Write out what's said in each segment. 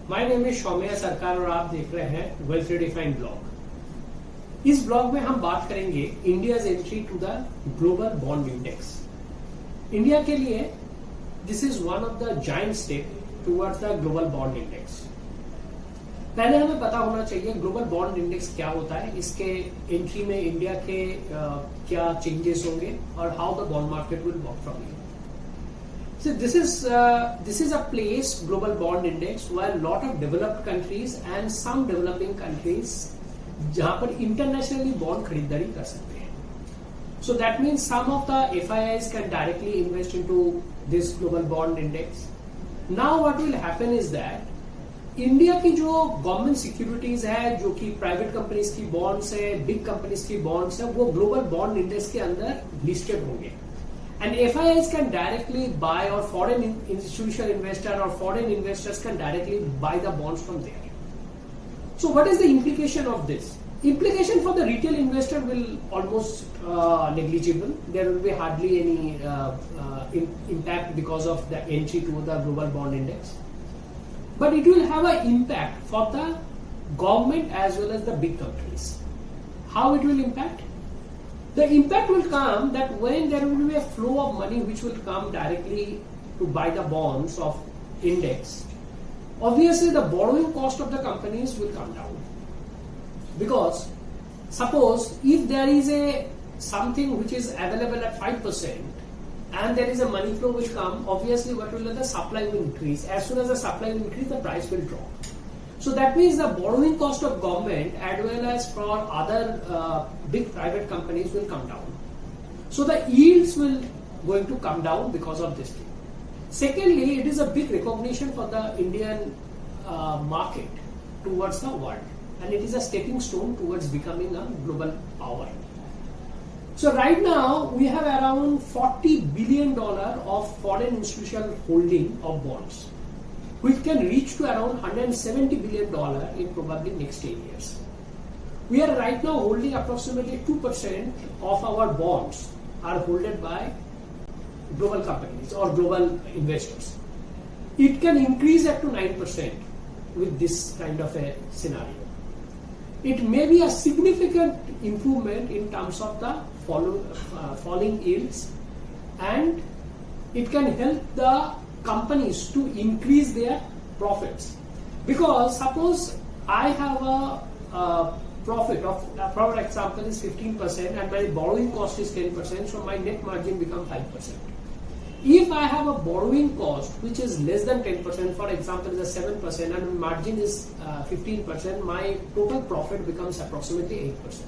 My name is Saumya सरकार और आप देख रहे हैं वेल्थ रिडिफाइंड ब्लॉग। इस ब्लॉग में हम बात करेंगे India's entry to the global bond index. India के लिए this is one of the giant step towards the global bond index. पहले हमें पता होना चाहिए ग्लोबल बॉन्ड इंडेक्स क्या होता है, इसके एंट्री में इंडिया के क्या चेंजेस होंगे और how the bond market will work from here. So this is a place, global bond index, where a lot of developed countries and some developing countries जहां पर internationally bond खरीदारी कर सकते हैं. So that means some of the FIIs can directly invest into this global bond index. Now what will happen is that India की जो government securities है, जो कि प्राइवेट कंपनीज की बॉन्ड्स है, बिग कंपनीज की बॉन्ड्स है, वो ग्लोबल बॉन्ड इंडेक्स के अंदर लिस्टेड होंगे. And FIIs can directly buy, or foreign institutional investor or foreign investors can directly buy the bonds from there. So what is the implication of this? Implication for the retail investor will almost negligible. There will be hardly any impact because of the entry to the global bond index. But it will have an impact for the government as well as the big companies. How it will impact? The impact will come that when there will be a flow of money which will come directly to buy the bonds of index, obviously the borrowing cost of the companies will come down. Because suppose if there is something which is available at 5% and there is a money flow will come, obviously what will the supply will increase. As soon as the supply will increase, the price will drop. So that means the borrowing cost of government as well as for other big private companies will come down. So the yields will going to come down because of this thing. Secondly, it is a big recognition for the Indian market towards the world, and it is a stepping stone towards becoming a global power. So right now we have around $40 billion of foreign institutional holding of bonds, which can reach to around $170 billion in probably next 10 years. We are right now holding approximately 2% of our bonds are held by global companies or global investors. It can increase up to 9% with this kind of a scenario. It may be a significant improvement in terms of the falling yields, and it can help the companies to increase their profits. Because suppose I have a profit of, for example, is 15% and my borrowing cost is 10%, so my net margin becomes 5%. If I have a borrowing cost which is less than 10%, for example, is a 7% and margin is 15%, my total profit becomes approximately 8%.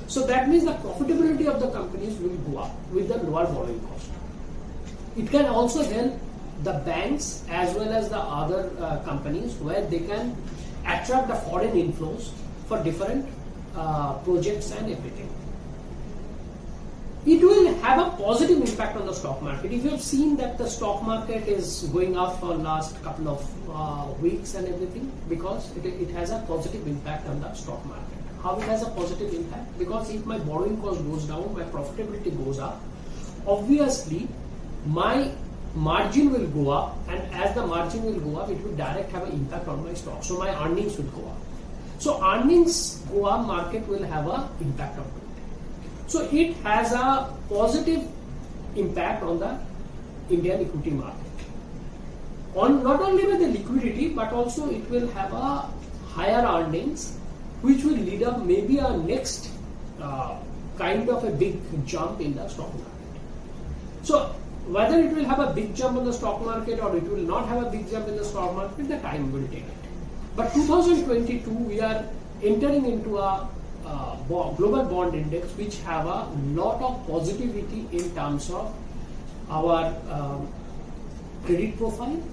So that means the profitability of the companies will go up with the lower borrowing cost. It can also help the banks as well as the other companies where they can attract the foreign inflows for different projects and everything. It will have a positive impact on the stock market. If you have seen that the stock market is going up for last couple of weeks and everything, because it has a positive impact on the stock market. How it has a positive impact? Because if my borrowing cost goes down, my profitability goes up, obviously my margin will go up, and as the margin will go up, it will direct have an impact on my stock. So my earnings will go up. So earnings go up, market will have an impact on it. So it has a positive impact on the Indian equity market. On not only with the liquidity, but also it will have a higher earnings, which will lead up maybe a next kind of a big jump in the stock market. So whether it will have a big jump on the stock market or it will not have a big jump in the stock market, the time will take it. But 2022, we are entering into a global bond index which have a lot of positivity in terms of our credit profile,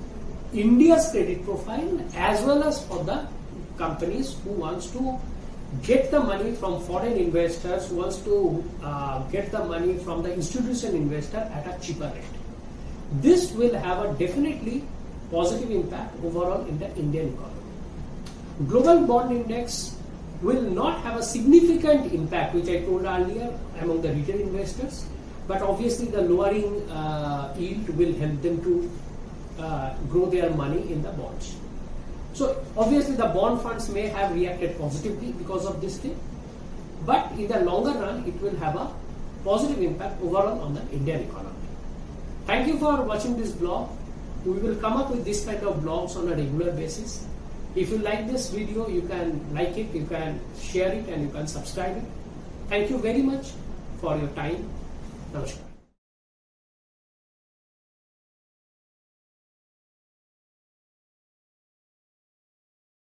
India's credit profile, as well as for the companies who wants to get the money from foreign investors, who wants to get the money from the institutional investor at a cheaper rate. This will have a definitely positive impact overall in the Indian economy. Global bond index will not have a significant impact, which I told earlier, among the retail investors, but obviously the lowering yield will help them to grow their money in the bonds. So obviously the bond funds may have reacted positively because of this thing, but in the longer run it will have a positive impact overall on the Indian economy. Thank you for watching this blog. We will come up with this kind of blogs on a regular basis. If you like this video, you can like it, you can share it, and you can subscribe it. Thank you very much for your time. Namaskar.